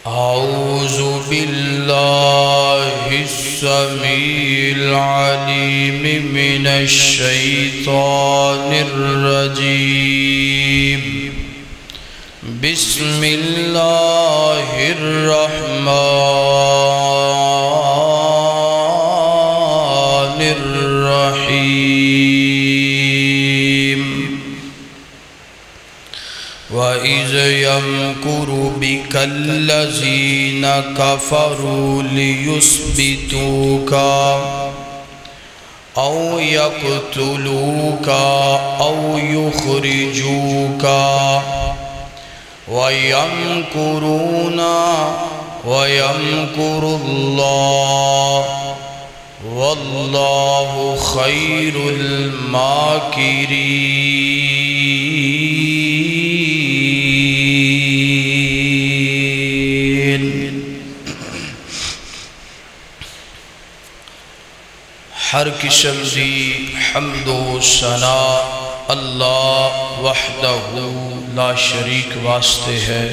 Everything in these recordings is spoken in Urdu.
أعوذ بالله السميع العليم من الشيطان الرجيم بسم الله الرحمن الرحيم وَإِذْ يَمْكُرُ بِكَ الَّذِينَ كَفَرُوا لِيُثْبِتُوكَ أَوْ يَقْتُلُوكَ أَوْ يُخْرِجُوكَ وَيَمْكُرُونَ وَيَمْكُرُ اللَّهُ وَاللَّهُ خَيْرُ الْمَاكِرِينَ۔ ہر قسم دی حمد و ثنا اللہ وحدہ لا شریک واسطے ہے۔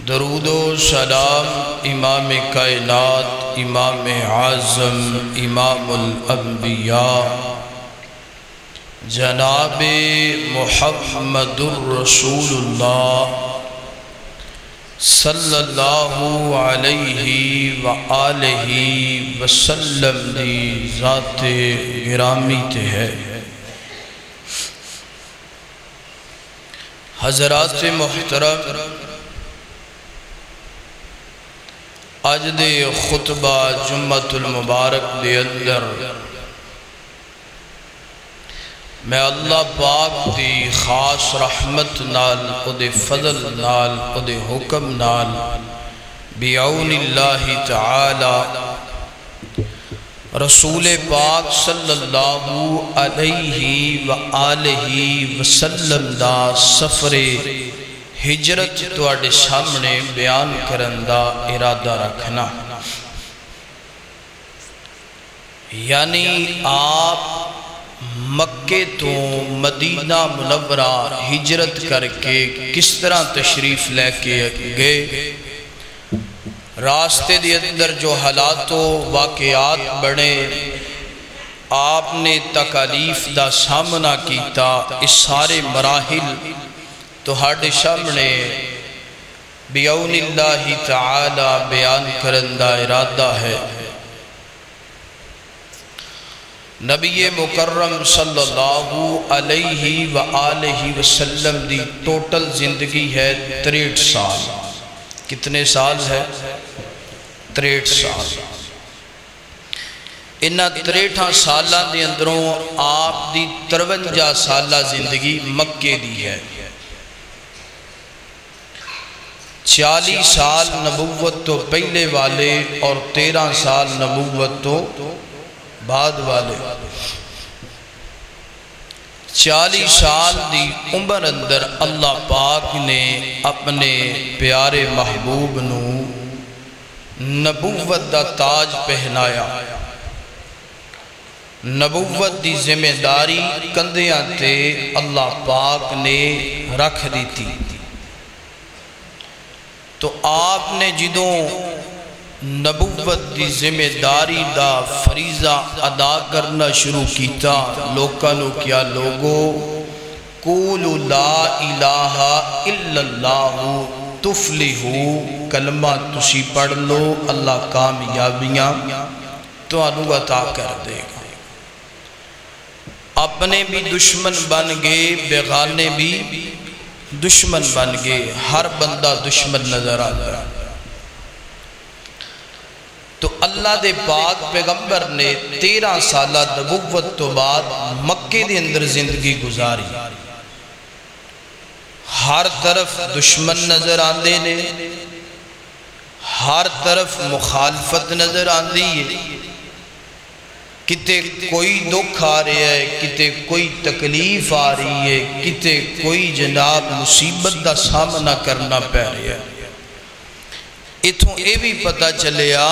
درود و سلام امام کائنات امام اعظم امام الانبیاء جناب محمد الرسول اللہ صلی اللہ علیہ وآلہ وسلم دی ذات گرامی تے ہے۔ حضرات محترم، آج دے خطبہ جمعۃ المبارک دے اندر میں اللہ پاک دی خاص رحمت نال او دے فضل نال او دے حکم نال بعون اللہ تعالی رسول پاک صلی اللہ علیہ وآلہ وسلم دا سفر ہجرت تواڈے سامنے بیان کرن دا ارادہ رکھنا، یعنی آپ مکے تو مدینہ منورہ ہجرت کر کے کس طرح تشریف لے کے گئے، راستے دے اندر جو حالات و واقعات بڑھے، آپ نے تکالیف دا سامنا کیتا، اس سارے مراحل تو ہاڑے سامنے بعون اللہ تعالی بیان کرن دا ارادہ ہے۔ نبی مکرم صلی اللہ علیہ وآلہ وسلم دی ٹوٹل زندگی ہے 63 سال۔ کتنے سال ہے؟ 63 سال۔ انہا 63 سالہ دے اندروں آپ دی 53 سالہ زندگی مکے دی ہے، 40 سال نبوت تو پہلے والے اور 13 سال نبوت تو بعد والے۔ 40 سال دی عمر اندر اللہ پاک نے اپنے پیارے محبوب نو نبوت دا تاج پہنایا، نبوت دی ذمہ داری کندیاں تے اللہ پاک نے رکھ دی تھی۔ تو آپ نے جدوں نبوت دی ذمہ داری دا فریضہ ادا کرنا شروع کیتا، لوکاں نو کیا لوگو قولوا لا الہ الا اللہ تفلحو، کلمہ تسی پڑھ لو اللہ کامیابیاں تو انو عطا کر دے گا۔ اپنے بھی دشمن بن گئے، بیگانے بھی دشمن بن گئے، ہر بندہ دشمن نظر آتا ہے۔ تو اللہ دے پاک پیغمبر نے 13 سالہ نبوت تو بعد مکے دے اندر زندگی گزاری، ہر طرف دشمن نظر آندے نے، ہر طرف مخالفت نظر آندی ہے، کتے کوئی دکھ آ رہا ہے، کتے کوئی تکلیف آ رہی ہے، کتے کوئی جناب مصیبت دا سامنا کرنا پہ رہا ہے۔ اتھوں اے بھی پتہ چلیا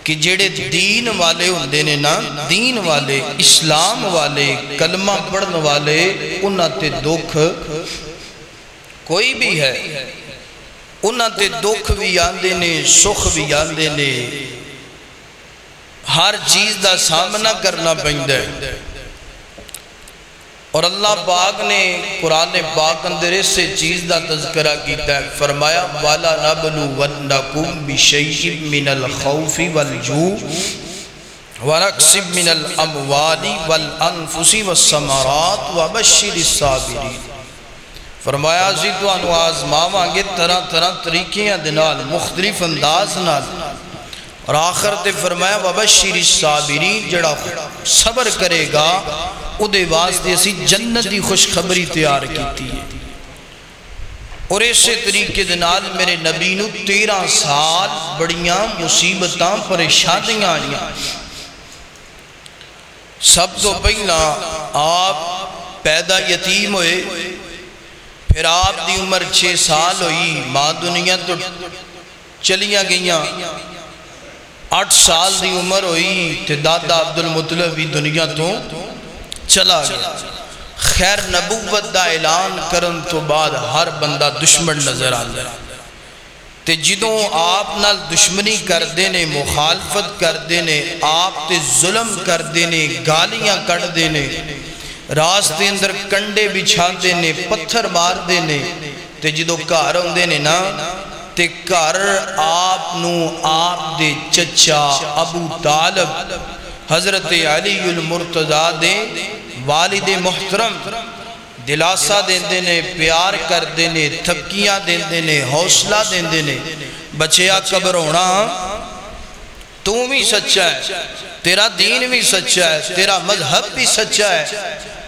کہ جڑے دین والے ہوندے نے نا، دین والے، اسلام والے، کلمہ پڑھن والے، انہاں تے دکھ کوئی بھی ہے انہاں تے دکھ بھی آندے نے سکھ بھی آندے نے ہر چیز دا سامنا کرنا پیندا ہے اور اللہ پاک نے قرآن پاک اندر اس سے چیز دا تذکرہ کیتا ہے فرمایا والا نبلونکم بشیء من الخوف والجوع ونقص من الاموال والانفس والثمرات وبشر الصابرین فرمایا اسی تانوں آزماواں گے طرح طرح طریقیاں دے نال مختلف انداز نال اور آخر تے فرمایا وبشر الصابرین جڑا صبر کرے گا او دے واسطے اسی جنت دی خوشخبری تیار کیتی ہے اور اسی طریقے دے نال میرے نبی نو 13 سال بڑیاں مصیبتاں پریشانیاں آئیاں سب تو پہلا آپ پیدا یتیم ہوئے پھر آپ دی عمر 6 سال ہوئی ماں دنیا تو چلیاں گئیاں 8 سال دی عمر ہوئی تے دادا عبدالمطلب بھی دنیا تو چلا گیا خیر نبوت دا اعلان کرن تو بعد ہر بندہ دشمن نظر آتا ہے تے جدوں آپ نال دشمنی کر دینے مخالفت کر دینے آپ تے ظلم کر دینے گالیاں کٹ دینے راستے اندر کنڈے بچھا دینے پتھر مار دینے تے جدوں گھر ہوندے نے نا تے گھر آپ نو آپ دے چچا ابو طالب حضرت علی المرتضیٰ دے والد محترم دلاسہ دین دینے پیار کر دینے تھپکیاں دین دینے حوصلہ دین دینے بچیا قبرونا تو بھی سچا ہے تیرا دین بھی سچا ہے تیرا مذہب بھی سچا ہے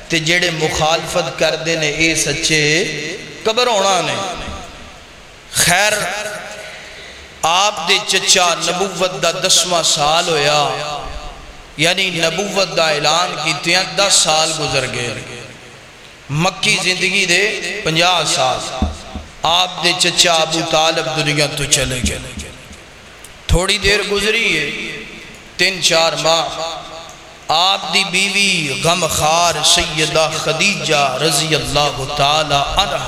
تے جڑے مخالفت کر دینے اے سچے قبرونا نے خیر آپ دے چچا نبوت دا 10واں سال ہویا یعنی نبوت دا اعلان کیتے ہیں 10 سال گزر گئے مکی زندگی دے 50 سال آپ دے چچا ابو طالب دنیا تو چلے گئے تھوڑی دیر گزری ہے 3-4 ماہ آپ دی بیوی غمخار سیدہ خدیجہ رضی اللہ تعالی عنہ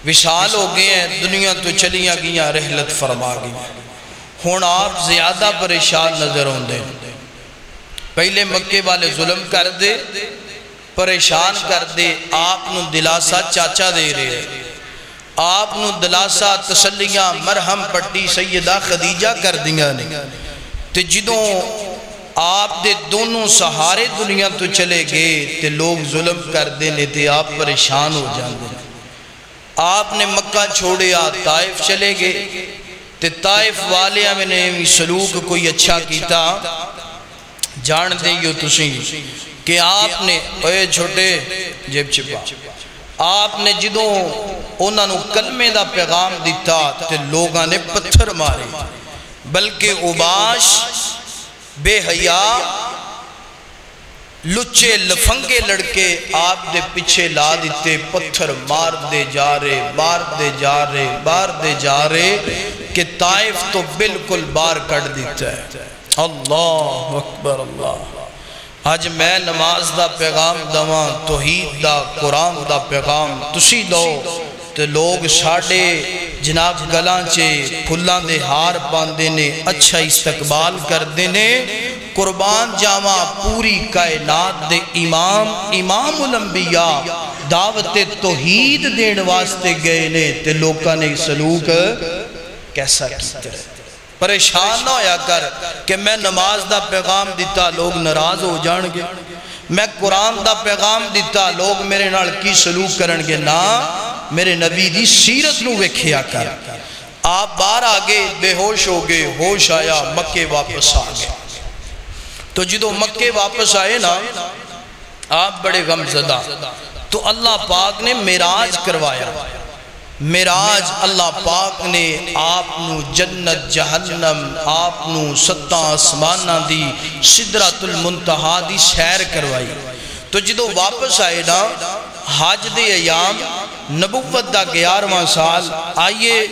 وصال ہو گئے ہیں دنیا تو چلیاں گیاں رحلت فرما گئی ہون آپ زیادہ پریشان نظر ہوندے پہلے مکے والے ظلم کر دے پریشان کر دے آپ نو دلاسہ چاچا دے رہے آپ نو دلاسہ تسلیاں مرہم پٹی سیدہ خدیجہ کر دیا نے تے جدوں آپ دے دونوں سہارے دنیا تو چلے گئے تے لوگ ظلم کر دینے تے آپ پریشان ہو جاندے آپ نے مکہ چھوڑے طائف چلے گئے تے طائف والے میں نے سلوک کوئی اچھا کیتا جان دے یو تسی کہ آپ نے اے چھوٹے جیب چھپا آپ نے جدوں انہاں نو کلمے دا پیغام دیتا تے لوگاں نے پتھر مارے بلکہ اوباش بے حیا لچے لفنگے لڑکے آپ دے پیچھے لا دیتے پتھر مار دے جا رہے کہ طائف تو بالکل بار کٹ دیتا ہے اللہ اکبر اللہ آج میں نماز دا پیغام دواں توحید دا قرآن دا پیغام تسی دو تے لوگ ساڑے جناب گلانچے پھلاں دے ہار باندے نے اچھا استقبال کر دینے قربان جاما پوری کائنات دے امام الانبیاء دعوت توحید دین واسطے گئے نے تے لوکاں نے سلوک کیسا کیتا ہے پریشان نہ ہویا کر کہ میں نماز دا پیغام دیتا لوگ ناراض ہو جان گے میں قرآن دا پیغام دیتا لوگ میرے نال کی سلوک کرن گے نا میرے نبی دی سیرت نو ویکھیا کر آپ باہر آگے بے ہوش ہو گئے ہوش آیا مکے واپس آ گئے تو جدو مکے واپس آئے نا آپ بڑے غم زدہ تو اللہ پاک نے معراج کروایا معراج اللہ پاک نے آپ نو جنت جہنم آپ نو 7 آسمانہ دی سدرۃ المنتہا دی سیر کروائی تو جدو واپس آئے نا حج دے ایام نبوت دا 11واں سال آئیے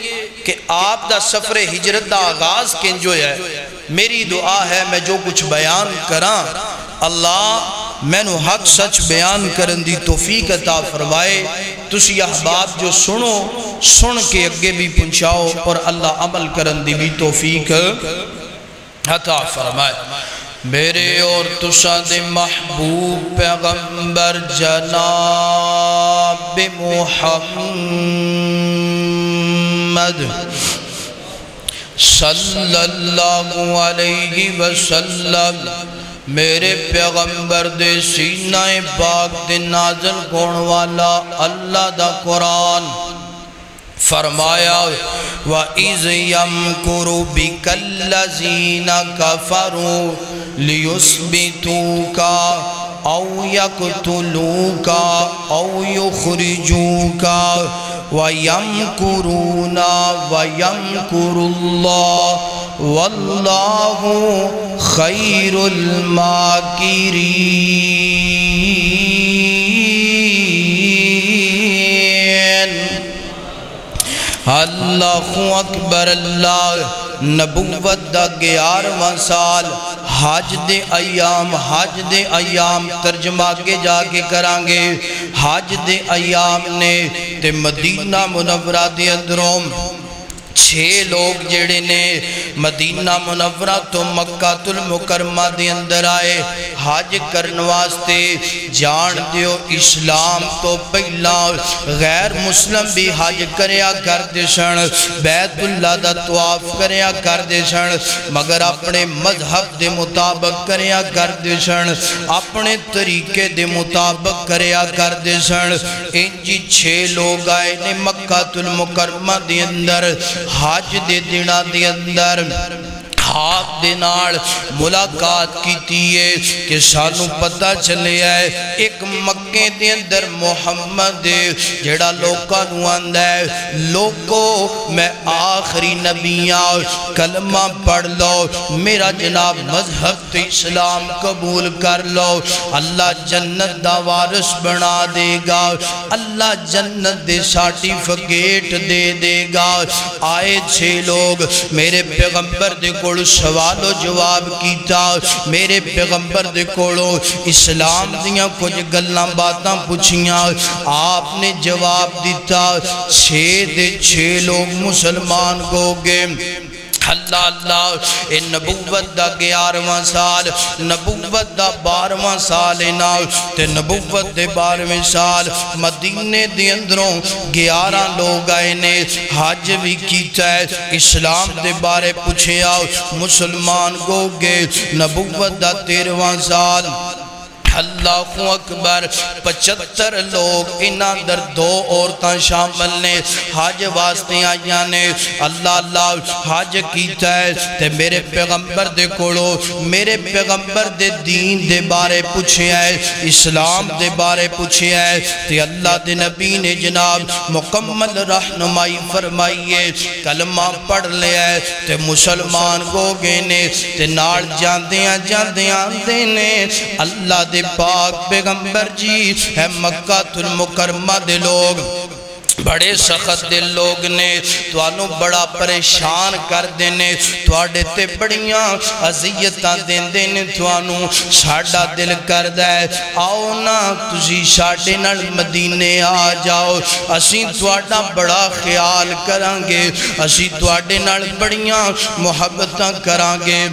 کہ آپ دا سفر ہجرت دا آغاز کنجو ہے میری دعا ہے میں جو کچھ بیان کراں اللہ میں نو حق سچ بیان کرن دی توفیق عطا فرمائے تسی احباب جو سنو سن کے اگے بھی پہنچاؤ اور اللہ عمل کرن دی بھی توفیق عطا فرمائے میرے اور تساں دے محبوب پیغمبر جناب محمد صلی اللہ علیہ وسلم میرے پیغمبر دے سینہ پاک دے نازل کون والا اللہ دا قرآن فرمایا وَإِذْ يَمْكُرُ بِكَ الَّذِينَ كَفَرُوا لِيُثْبِتُوكَ أَوْ يَقْتُلُوكَ أَوْ يُخْرِجُوكَ وَيَمْكُرُونَ وَيَمْكُرُ اللَّهُ وَاللَّهُ خَيْرُ الْمَاكِرِينَ اللہ اکبر اللہ نبوت دا 11واں سال حج دے ایام ترجمہ کے جا کے کرانگے حج دے ایام نے تے مدینہ منورہ دے اندروں 6 لوگ جڑے نے مدینہ منورہ تو مکہ المکرمہ دے اندر آئے حج کرن واسطے جان دیو اسلام تو پہلا غیر مسلم بھی حج کریا کر دے سن بیت اللہ دا طواف کریا کر دے سن مگر اپنے مذہب دے مطابق کریا کر دے سن اپنے طریقے دے مطابق کریا کر دے سن انجی 6 لوگ آئے نے مکہ المکرمہ دے اندر حج دے دینا دے اندر حاق دے نال ملاقات کی تیئے کہ سانو پتہ چلے آئے ایک مکے دے اندر محمد جڑا لوکا نواند ہے لوکو میں آخری نبی آؤ کلمہ پڑھ لو میرا جناب مذہب تے اسلام قبول کر لو اللہ جنت دا وارث بنا دے گا اللہ جنت دے سرٹیفکیٹ دے دے گا آئے 6 لوگ میرے پیغمبر دے کول سوال و جواب کیتا میرے پیغمبر دے کولو اسلام دیاں کچھ گلاں باتاں پوچھیاں آپ نے جواب دیتا 6 لوگ مسلمان کو گے اللہ اللہ اے نبوت دا 11واں سال نبوت دا 12واں سال نال تے نبوت دے 12ویں سال مدینے دے اندروں 11 لوگ آئے نے حج بھی کیتا ہے اسلام دے بارے پوچھے آؤ مسلمان گو گے نبوت دا 13واں سال اللہ اکبر 75 لوگ انہاں در 2 عورتاں شامل نے حج واسطے آئیاں نے اللہ حج کیتا ہے تے میرے پیغمبر دے کولو میرے پیغمبر دے دین دے بارے پوچھے آئے اسلام دے بارے پوچھے آئے تے اللہ دے نبی نے جناب مکمل رہنمائی فرمائیے کلمہ پڑھ لے آئے تے مسلمان گو گے نے تے نال جاندیاں دینے اللہ دے پاک پیغمبر جی ہے مکہ المکرمہ دے لوگ بڑے سخت دل لوگ نے توانو بڑا پریشان کر دینے توڑے تے بڑیاں عذیتاں دین دینے توانو ساڑھا دل کر دائے آؤ نا تسی ساڑھے نال مدینے آ جاؤ اسی توڑا بڑا خیال کرانگے اسی توڑے نال بڑیاں محبتاں کرانگے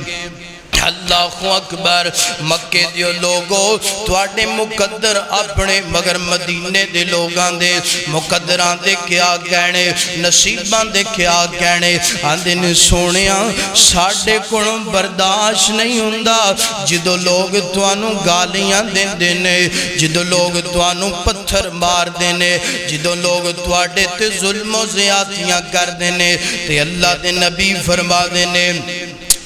اللہ اکبر مکے دیو لوگو توڑے مقدر اپنے مگر مدینے دے لوگاں دے مقدران دے کیا کہنے نصیبان دے کیا کہنے آندے نے سونیاں ساڑھے کنوں برداشت نہیں ہوندہ جدو لوگ توانو گالیاں دین دینے جدو لوگ توانو پتھر مار دینے جدو لوگ توڑے تے ظلم و زیادتیاں کر دینے تے اللہ دے نبی فرما دینے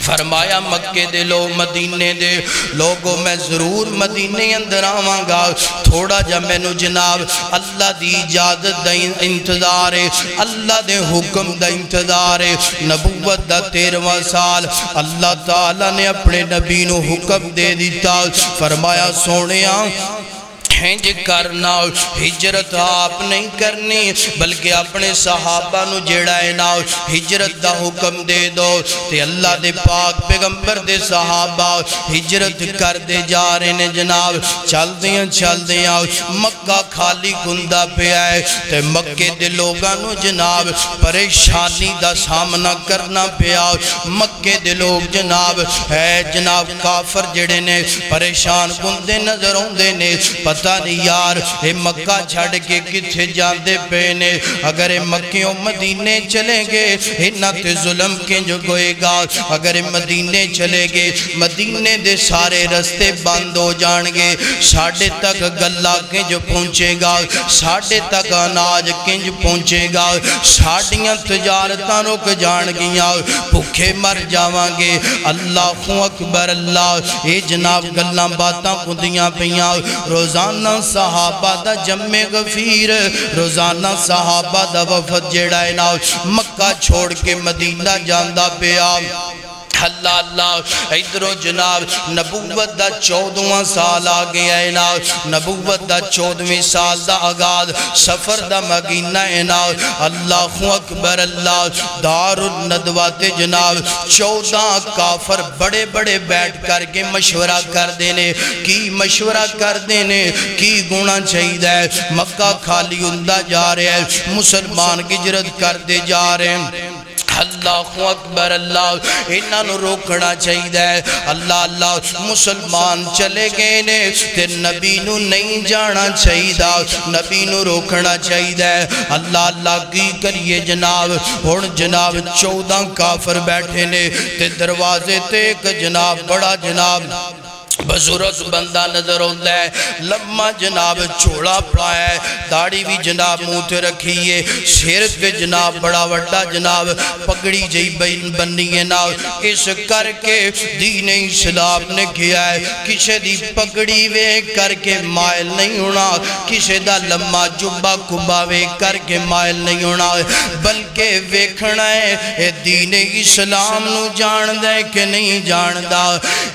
فرمایا مکے دے لوگ مدینے دے لوگوں میں ضرور مدینے اندر آواں گا تھوڑا جا میں نو جناب اللہ دی اجازت دا انتظار ہے اللہ دے حکم دا انتظار ہے نبوت دا 13واں سال اللہ تعالیٰ نے اپنے نبی نو حکم دے دیتا فرمایا سونیاں ہنج کرنا ہجرت آپ نہیں کرنی بلکہ اپنے صحابہ نو جیڑا ہے نا ہجرت دا حکم دے دو تے اللہ دے پاک پیغمبر دے صحابہ ہجرت کر دے جا رہے نے جناب چل دیاں مکہ خالی گندہ پہ آئے تے مکے دے لوگاں نو جناب پریشانی دا سامنا کرنا پہ آؤ مکے دے لوگ جناب ہے جناب کافر جڑے نے پریشان گندے نظر ہوندے نے پتہ نہیں یار اے مکہ چھڑ کے کتھے جاندے پینے اگر اے مکیوں مدینے چلیں گے انہاں تے ظلم کنج گوئے گا اگر اے مدینے چلے گے مدینے دے سارے رستے بند ہو جانگے ساڑھے تک گلہ کنج پہنچے گا ساڑھے تک اناج کنج پہنچے گا ساڑھیاں تجارتاں رک جانگیاں بھوکے مر جاوانگے اللہ اکبر اللہ اے جناب گلاں باتاں کندیاں پیاں روزانہ صحابہ دا جمع غفیر روزانہ صحابہ دا وفد جیڑا ہے نا مکہ چھوڑ کے مدینہ جاندہ پہ آ اللہ اللہ ادھروں جناب نبوت دا 14واں سال آگے آئے نا نبوت دا 14ویں سال دا آغاز سفر دا مگینہ ہے نا اللہ اکبر اللہ دار الندوات جناب 14 کافر بڑے بڑے بیٹھ کر کے مشورہ کر دینے کی مشورہ کر دینے کی گناہ چاہید ہے مکہ خالی اندہ جا رہے ہیں مسلمان کی ہجرت کر دے جا رہے ہیں اللہ اکبر اللہ انہاں نو روکنا چاہیے اللہ اللہ مسلمان چلے گئے نے تے نبی نو نہیں جانا چاہیے نبی نو روکنا چاہیے اللہ اللہ کی کریے جناب ہن جناب 14 کافر بیٹھے نے تے دروازے تے ایک جناب بڑا جناب بزرگ بندہ نظر ہوتا ہے لمحہ جناب چوڑا پڑا ہے داڑھی بھی جناب موت رکھیے سر کے جناب بڑا وڈا جناب پگڑی جئی بننی ہے نا اس کر کے دین اسلام نے کیا ہے کسے دی پگڑی وے کر کے مائل نہیں ہونا کسے دا لمحہ جبہ کبہ وے کر کے مائل نہیں ہونا بلکہ ویکھنا ہے دین اسلام نو جان دے کہ نہیں جان دا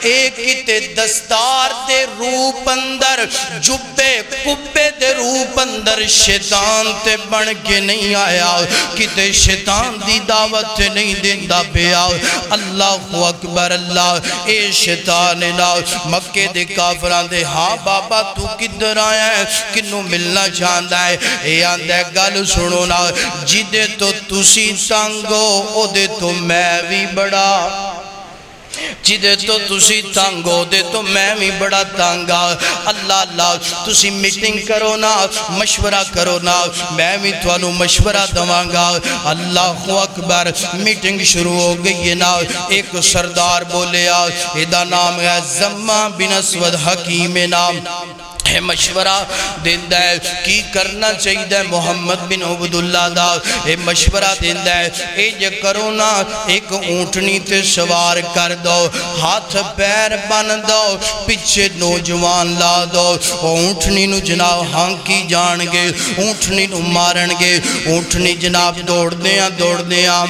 ایک تے دستار دے روپ اندر جبے کبے دے روپ اندر شیطان تے بن کے نہیں آیا کتے شیطان دی دعوت نہیں دیندہ پہ آؤ اللہ اکبر اللہ اے شیطان نا مکے دے کافران دے ہاں بابا تو کدھر آیا ہے کنو ملنا چاہندہ ہے اے آندہ گل سنو نا جدے تو تسی تانگو او دے تو میں بھی بڑا جدے تو تسی تانگو دے تو میں بھی بڑا تانگا اللہ اللہ تسی میٹنگ کرو نا مشورہ کرو نا میں بھی توانو مشورہ دوانگا اللہ اکبر میٹنگ شروع ہو گئی ہے نا ایک سردار بولے آ ایدہ نام ہے زمان بن اسود حکیم نام ہے مشورہ دیندہ ہے کی کرنا چاہیے محمد بن عبداللہ دا اے مشورہ دیندہ ہے اے جے کرو نا ایک اونٹنی تے سوار کر دو ہاتھ پیر بن دو پچھے نوجوان لا دو اونٹنی نو جناب ہانکی جان گے اونٹنی نو مارن گے اونٹنی جناب دوڑ دیاں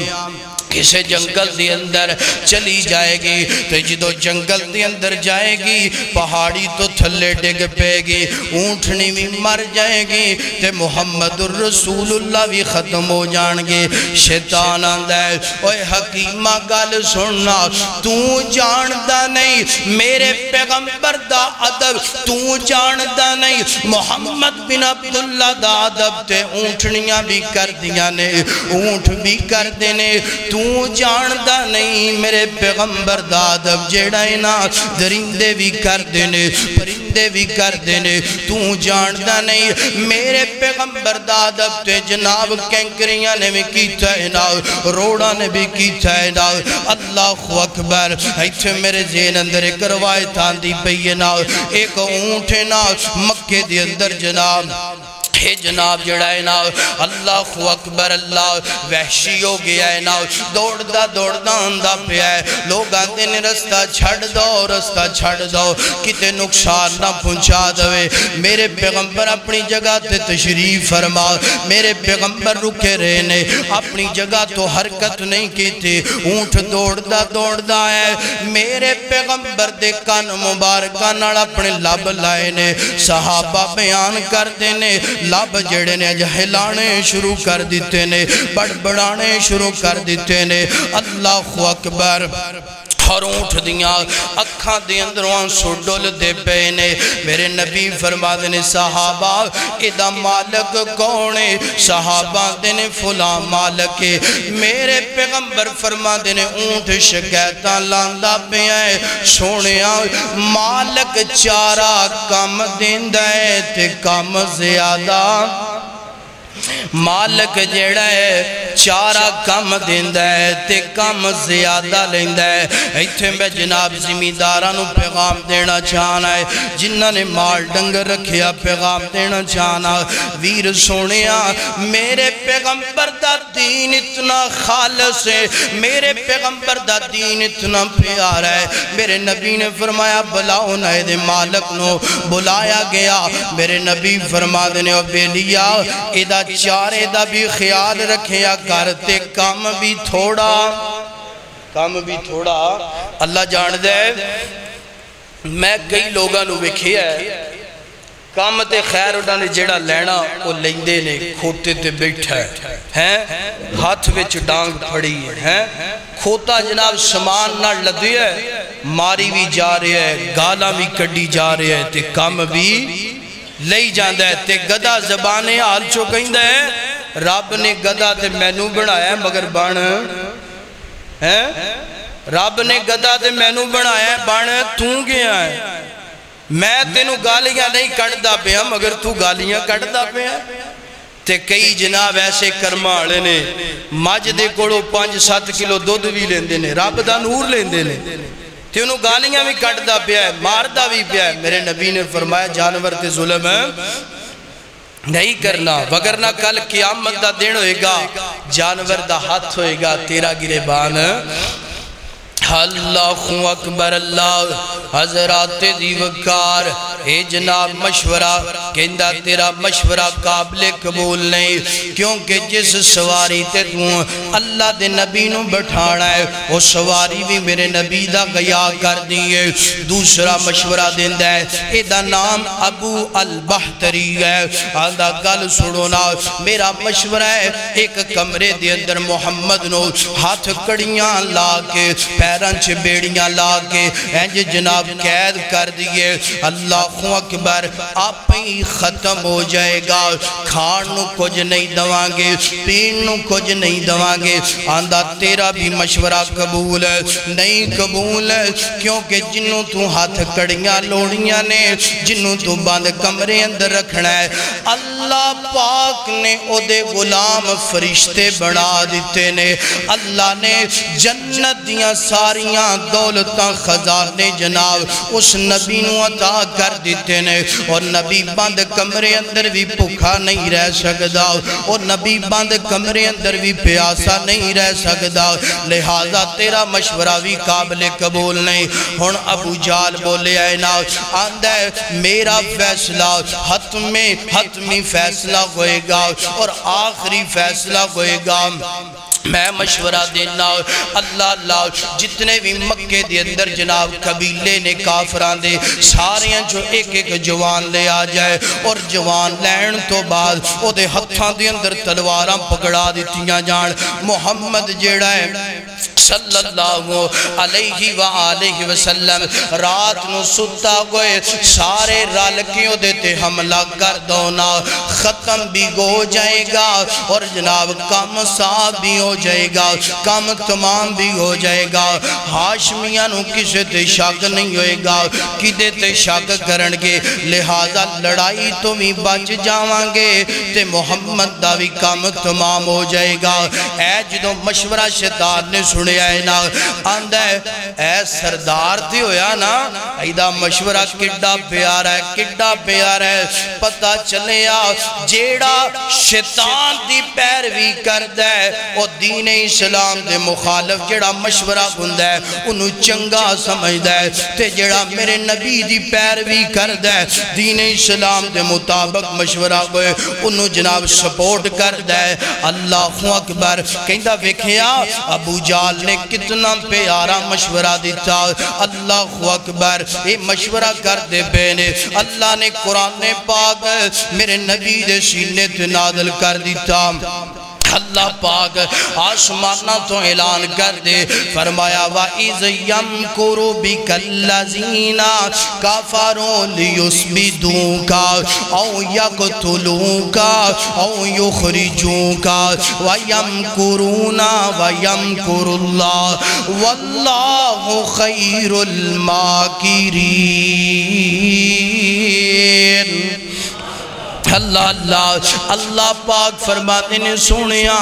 کسے جنگل دی اندر چلی جائے گی تو جدو جنگل دی اندر جائے گی پہاڑی تو تھلے ڈگ پے گی اونٹنی بھی مر جائے گی تے محمد الرسول اللہ بھی ختم ہو جان گے شیطان آندہ ہے اوہ حکیمہ گل سننا تو جاندہ نہیں میرے پیغمبر دا عدب تو جاندہ نہیں محمد بن عبداللہ دا عدب تے اونٹنیاں بھی کر دیا نے اونٹ بھی کر دینے تو جاندہ نہیں میرے پیغمبر دادب جیڑائے نا درندے بھی کر دینے پرندے بھی کر دینے تو جاندہ نہیں میرے پیغمبر دادب تے جناب کینکریاں نے بھی کیتا ہے نا روڑا نے بھی کیتا ہے نا اللہ اکبر ایتھے میرے ذہن اندر ایک روایت آندی پئی ہے نا ایک اونٹ ہے نا مکے دی اندر جناب اے جناب جڑا ہے نا اللہ اکبر اللہ وحشی ہو گیا ہے نا دوڑ دا آندہ پیا ہے لوگ آتے نے رستہ چھڑ دو کتے نقصان نہ پہنچا دوے میرے پیغمبر اپنی جگہ تے تشریف فرما میرے پیغمبر رکے رہنے اپنی جگہ تو حرکت نہیں کی تھی اونٹ دوڑ دا ہے میرے پیغمبر دے کان مبارکہ نال اپنے لب لائے نے صحابہ بیان کر دینے لب جڑے نے ہلانے شروع کر دیتے نے بڑھانے شروع کر دیتے نے اللہ اکبر اور اونٹ دیاں اکھاں دے اندروں سڈل دے پینے میرے نبی فرما دینے صحابہ ادھا مالک کونے صحابہ دینے فلاں مالک میرے پیغمبر فرما دینے اونٹ شکایتاں لاندہ پہ آئے سونیا مالک چارہ کم دیندہ ہے تے کم زیادہ مالک جیڑا ہے چارہ کم دیندہ ہے تے کم زیادہ لیندہ ہے ایتھے میں جناب زمیندارانو پیغام دینا چاہنا ہے جنہاں نے مال ڈنگر رکھیا پیغام دینا چاہنا ویر سونیا میرے پیغمبر دا دین اتنا خالص ہے میرے پیغمبر دا دین اتنا پیارا ہے میرے نبی نے فرمایا بلاؤ نہ دے مالک نو بلایا گیا میرے نبی فرما دینے او بیلیا ادھا چارے دا بھی خیال رکھیا کرتے کم بھی تھوڑا اللہ جان دے میں کئی لوگاں نو وکھیا ہے کام تے خیر اڑا نے جڑا لینا وہ لیندے نے کھوتے تے بیٹھا ہے ہاتھ وچ ڈانگ پھڑی ہے کھوتا جناب سامان نہ لدی ہے ماری بھی جا رہے ہے گالا بھی کڈی جا رہے ہے تے کام بھی لئی جاندہ ہے تے گدہ زبانے حال چو کہیں دے رب نے گدہ تے مینو بنایا ہے مگر بان رب نے گدہ تے مینو بنایا ہے بان توں گیا ہے میں تینو گالیاں نہیں کڑدا پہ ہیں مگر تو گالیاں کڑدا پہ ہیں تے کئی جناب ایسے کرماڑے نے ماج دے کوڑو 5-7 کلو دودھ بھی لیندے نے رب دا نور لیندے نے تے انہوں گالیاں بھی کٹدا پیا ہے ماردہ بھی پیا ہے میرے نبی نے فرمایا جانور تے ظلم ہے نہیں کرنا وگرنہ کل قیامت دا دن ہوئے گا جانور دا ہاتھ ہوئے گا تیرا گریبان اللہ اکبر اللہ حضرات دیوکار اے جناب مشورہ کہندہ تیرا مشورہ قابل قبول نہیں کیونکہ جس سواری تے تو اللہ دے نبی نو بٹھانا ہے وہ سواری بھی میرے نبی دا غیا کر دیئے دوسرا مشورہ دیندہ ہے ایدہ نام ابو البحتری ہے آدھا گل سڑونا میرا مشورہ ہے ایک کمرے دے اندر محمد نو ہاتھ کڑیاں لا کے پیرانچ بیڑیاں لا کے اینج جناب قید کر دیئے اللہ اکبر آپ ہی ختم ہو جائے گا کھانو کچھ نہیں دوانگے پینو کچھ نہیں دوانگے آندھا تیرا بھی مشورہ قبول ہے نہیں قبول ہے کیونکہ جنوں تو ہاتھ کڑیاں لوڑیاں نے جنوں تو باندھ کمرے اندر رکھنا ہے اللہ پاک نے او دے غلام فرشتے بنا دیتے نے اللہ نے جنت دیاں ساریاں دولتاں خزانے جناب اس نبی نو عطا کر دیتے نے اور نبی باندھ کمرے اندر بھی پکھا نہیں رہ سکدا اور نبی باندھ کمرے اندر بھی پیاسا نہیں رہ سکدا لہذا تیرا مشورہ بھی قابل قبول نہیں ہن ابو جال بولے آئے نا آندہ ہے میرا فیصلہ حتمی فیصلہ ہوئے گا اور آخری فیصلہ ہوئے گا میں مشورہ دینا اللہ جتنے بھی مکے دے اندر جناب قبیلے نے کافران دے ساریاں جو ایک جوان لے آ جائے اور جوان لین تو بعد او دے ہتھاں دے اندر تلواراں پکڑا دیتیاں جان محمد جیڑا ہے صلی اللہ علیہ وآلہ وسلم رات نو ستا گوئے سارے رالکیوں دیتے حملہ کر دونا ختم بھی ہو جائے گا اور جناب کم صاحب بھی ہو جائے گا کم تمام بھی ہو جائے گا ہاشمیاں نو کسے تے شک نہیں ہوئے گا کدے تے شک کرنگے لہذا لڑائی تو بھی بچ جاوانگے تے محمد دا بھی کم تمام ہو جائے گا اے جدو مشورہ شیطان نے سنیا ہے نا آندہ ہے اے سردار تھی ہویا نا ایدہ مشورہ کڈا پیارا ہے کڈا پیارا ہے پتہ چلیا جیڑا شیطان دی پیروی کردہ ہے وہ دین اسلام دے مخالف جیڑا مشورہ گندہ ہے انہوں چنگا سمجھدہ ہے تے جیڑا میرے نبی دی پیروی کردہ ہے دین اسلام دے مطابق مشورہ گئے انہوں جناب سپورٹ کردہ ہے اللہ اکبر کہندہ وکھیا ابو جال نے کتنا پیارا مشورہ دیتا اللہ اکبر یہ مشورہ کر دے بینے اللہ نے قرآن پاک میرے نبی دے سینے تے نازل کر دیتا اللہ پاک آسمانہ تو اعلان کر دے فرمایا وَإِذْ يَمْكُرُ بِكَ الَّذِينَ كَفَرُوا لِيُثْبِتُوكَ أَوْ يَقْتُلُوكَ أَوْ يُخْرِجُوكَ وَيَمْكُرُونَ وَيَمْكُرُ اللَّهُ وَاللَّهُ خَيْرُ الْمَاكِرِينَ اللہ اللہ اللہ پاک فرماتے نے سنیا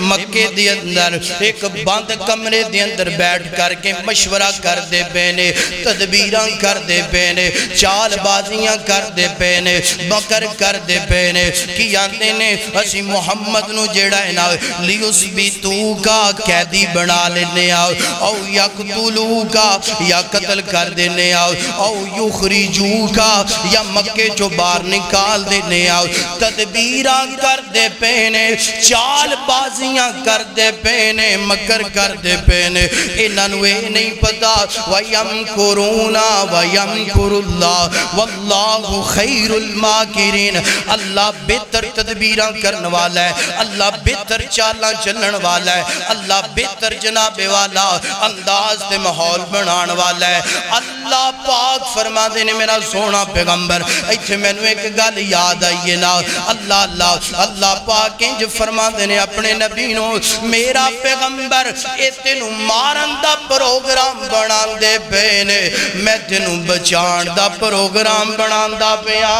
مکے دے اندر ایک بند کمرے دے اندر بیٹھ کر کے مشورہ کر دے پینے تدبیراں کر دے پینے چال بازیاں کر دے پینے بکر کر دے پینے کی آندے نے اسی محمد نو جیڑا ہے نا لیُثبِتُو کا قیدی بنا لینے آؤ او یقتلو کا یا قتل کر دینے آؤ او یخرجو کا یا مکے جو بار نکال دینے آؤ تدبیراں کر دے پینے چال بازیاں کر دے پینے مکر کر دے پینے انہوں نہیں پتا وَيَمْكُرُونَ وَيَمْكُرُ اللَّهُ وَاللَّهُ خَيْرُ الْمَاكِرِينَ اللہ بہتر تدبیراں کرنے والا ہے اللہ بہتر چالاں چلن والا ہے اللہ بہتر جناب والا انداز دے ماحول بنان والا ہے اللہ پاک فرما دینے میرا سونا پیغمبر ایتھے میں نے ایک گل یاد آئی نا اللہ اللہ اللہ پاک انج فرما دینے اپنے نبینوں میرا پیغمبر اتنو مارن دا پروگرام بنان دے پینے میں تنو بچان دا پروگرام بنان دا پیا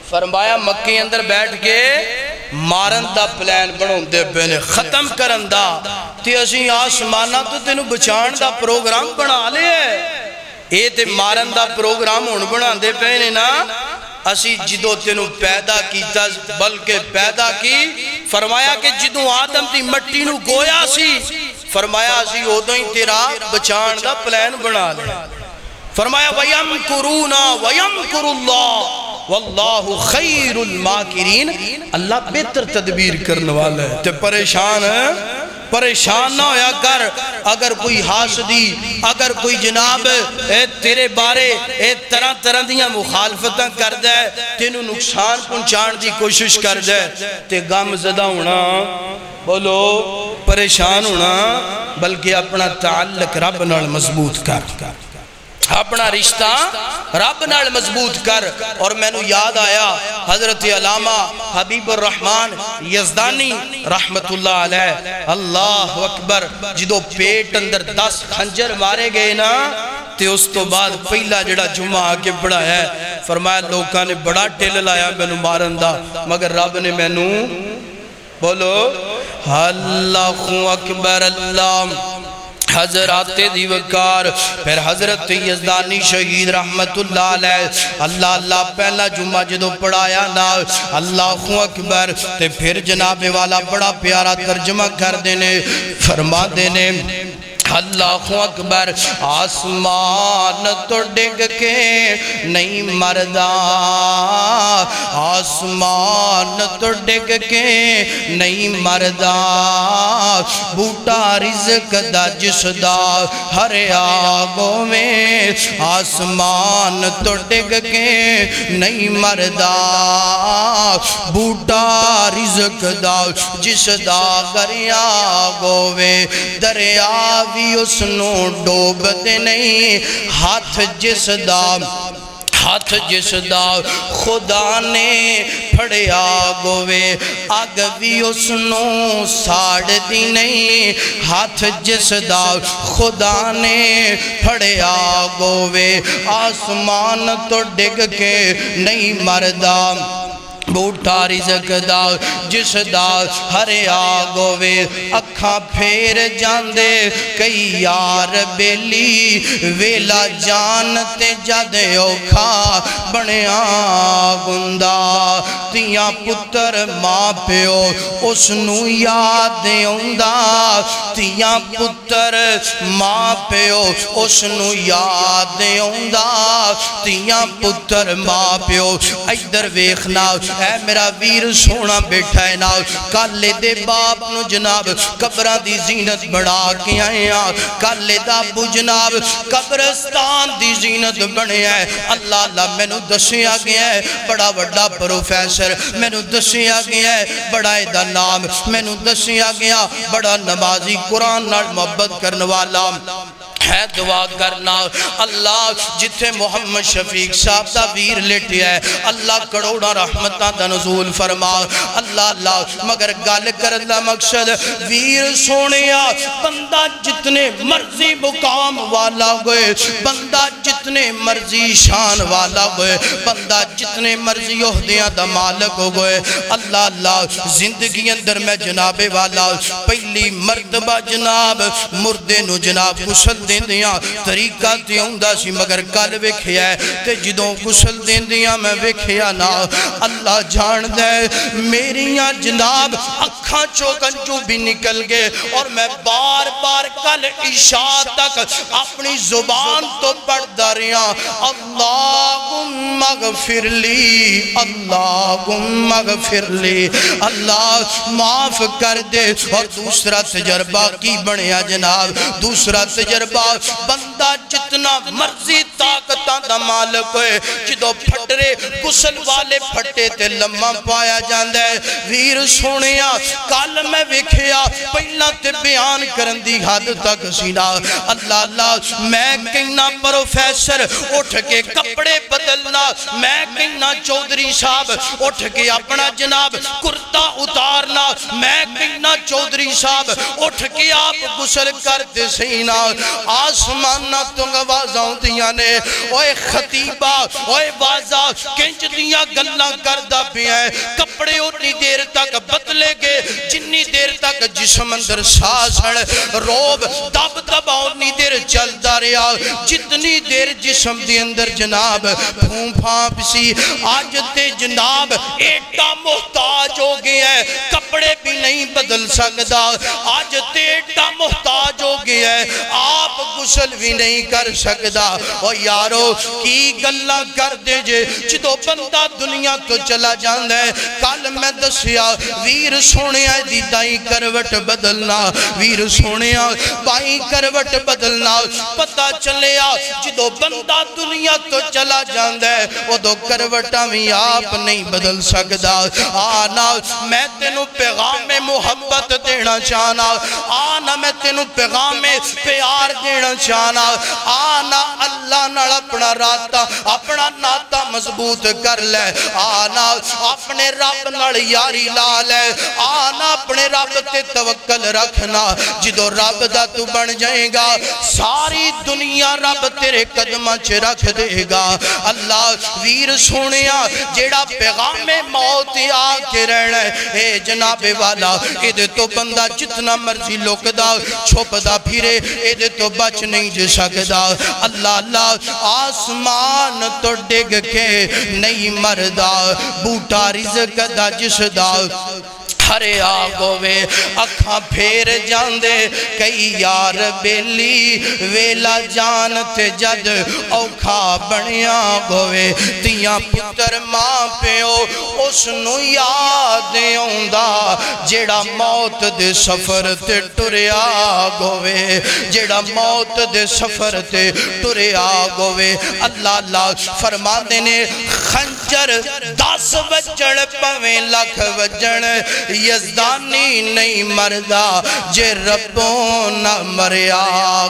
فرمایا مکہ اندر بیٹھ کے مارن دا پلان بنان دے پینے ختم کرن دا تی اسی آسمانہ تو تنو بچان دا پروگرام بنا لے اے تے مارن دا پروگرام ہون بنان دے پینے نا اسی جدو تینو پیدا کیتا بلکہ پیدا کی فرمایا کہ جدو آدم تی مٹی نو گویا سی فرمایا اسی ادو ہی تیرا بچان دا پلان بنا لے فرمایا وَيَمْكُرُونَ وَيَمْكُرُ اللَّهُ وَاللَّهُ خَيْرُ الْمَاكِرِينَ اللہ بہتر تدبیر کرنے والا ہے تے پریشان ہے پریشان نہ ہویا کر اگر کوئی حاسدی اگر کوئی جناب تیرے بارے طرح طرح دیاں مخالفتاں کر دے تینوں نقصان پہنچان دی کوشش کر دے تے غم زدہ ہونا بولو پریشان ہونا بلکہ اپنا تعلق رب نال مضبوط کر اپنا رشتہ رب نال مضبوط کر اور میں نو یاد آیا حضرت علامہ حبیب الرحمن یزدانی رحمت اللہ علیہ اللہ اکبر جدو پیٹ اندر 10 خنجر مارے گئے نا تے اس تو بعد پہلا جڑا جمعہ آکے پڑھا ہے فرمایا لوکاں نے بڑا ٹیل لایا میں نو مارن دا مگر رب نے میں نو بولو اللہ اکبر اللہ حضرات دیوکار پھر حضرت یزدانی شہید رحمت اللہ علیہ اللہ اللہ پہلا جمعہ جدو پڑھایا نا اللہ اکبر تے پھر جناب والا بڑا پیارا ترجمہ کر دینے فرما دینے اللہ اکبر آسمان تو ڈگ کے نہیں مردہ آسمان تو ڈگ کے نہیں مردہ بوٹا رزق دا جس دا ہر آگوں میں آسمان تو ڈگ کے نہیں مردہ بوٹا رزق دا جس دا گر آگوں میں دریا بھی اس نو ڈوب دے نہیں ہاتھ جس دا خدا نے پھڑیا گوے آگ بھی اس نو ساڑ دی نہیں ہاتھ جس دا خدا نے پھڑیا گوے آسمان تو ڈگ کے نہیں مردہ بوٹا رزق دا جس دا ہر آگوے اکھاں پھیر جاندے کئی یار بیلی ویلا جانتے جد اوکھا بنیا گندا تیاں پتر ماں پیو اس نو یاد اوندا تیاں پتر ماں پیو اس نو یاد اوندا تیاں پتر ماں پیو ادھر ویکھنا اے میرا ویر سونا بیٹھا ہے نا کالے دے باپ نو جناب قبرہ دی زینت بڑھا کے آئے ہیں کالے دا ابو جناب قبرستان دی زینت بڑھے ہیں اللہ اللہ میں نو دسیا گیا ہے بڑا بڑا پروفیسر میں نو دسیا گیا ہے بڑا ایدہ نام میں نو دسیا گیا بڑا نمازی قرآن نال محبت کرنے والا ہے دعا کرنا اللہ جتھے محمد شفیق صاحب دا ویر لیٹیا ہے اللہ کروڑا رحمتہ دا نزول فرما اللہ اللہ مگر گال کرنا مقصد ویر سونیا بندہ جتنے مرضی مقام والا ہوئے بندہ جتنے مرضی شان والا ہوئے بندہ جتنے مرضی عہدیاں دا مالک ہوئے اللہ اللہ زندگی اندر میں جناب والا پہلی مرتبہ جناب مردے نو جناب غسل دیں دیاں طریقہ دیوں دا سی مگر کل وکھیا ہے تے جدوں غسل دیں دیاں میں وکھیا نا اللہ جان دے میریاں جناب اکھاں چوکنجو بھی نکل گئے اور میں بار بار کل عشاء تک اپنی زبان تو پڑھ داریاں اللہم اغفر لی اللہم اغفر لی اللہ معاف کر دے اور دوسرا تجربہ کی بنیا جناب دوسرا تجربہ بندہ جتنا مرضی طاقتاں دا مالک ہوئے جدو پھٹرے غسل والے پھٹے تے لمحہ پایا جاندے ویر سونیا کال میں وکھیا پہلا تے بیان کرن دی حد تک سینا اللہ اللہ میں کہنا پروفیسر اٹھ کے کپڑے بدلنا میں کہنا چودھری صاحب اٹھ کے اپنا جناب کرتا اتارنا میں کہنا چودھری صاحب اٹھ کے آپ غسل کرتے سینا آسمانہ تو گوازاں دیاں نے اوے خطیبہ اوے بازا کنچ دیاں گلاں کردہ بھی ہیں کپڑے اتنی دیر تک بدلے گے جنی دیر تک جسم اندر ساسڑ روب دب دبا اتنی دیر چل داریا جتنی دیر جسم دی اندر جناب پھون پھانپ سی آج تے جناب ایٹا محتاج ہو گیا ہے کپڑے بھی نہیں بدل سکتا آج تے ایٹا محتاج ہو گیا ہے آپ غسل بھی نہیں کر سکتا اور یارو کی گلہ کر دے جے جدو بندہ دنیا تو چلا جاندہ ہے کل میں دسیا ویر سونیا دی دائی کروٹ بدلنا ویر سونیا بائی کروٹ بدلنا پتہ چلیا جدو بندہ دنیا تو چلا جاندہ ہے وہ دو کروٹا بھی آپ نہیں بدل سکتا آنا میں تینوں پیغام محبت دینا چاہنا آنا میں تینوں پیغام پیار دینا چاہنا آنا اللہ نال اپنا راتا اپنا ناتا مضبوط کر لے آنا اپنے رب نال یاری لا لے آنا اپنے رب تے توکل رکھنا جدو رب دا تو بن جائے گا ساری دنیا رب تیرے قدمہ چھ رکھ دے گا اللہ ویر سونیا جیڑا پیغام موت آکے رہنا ہے اے جناب والا ادھے تو بندہ جتنا مرضی لوک دا چھوپ دا پھرے ادھے تو بچ نہیں جے سکدا اللہ اللہ آسمان تو ڈگ کے نہیں مردہ بوٹا رزق دا جس دا ہرے آگوے اکھاں پھیر جاندے کئی یار بیلی ویلا جانتے جد اوکھا بنیا گوے تیاں پتر ماں پیو اس نو یاد اوندا جیڑا موت دے سفر تے ٹریا گوے جیڑا موت دے سفر تے ٹریا گوے اللہ اللہ فرما دینے خنجر 10 وجن پویں لکھ وجن یزدانی نہیں مردہ جے ربوں نہ مریا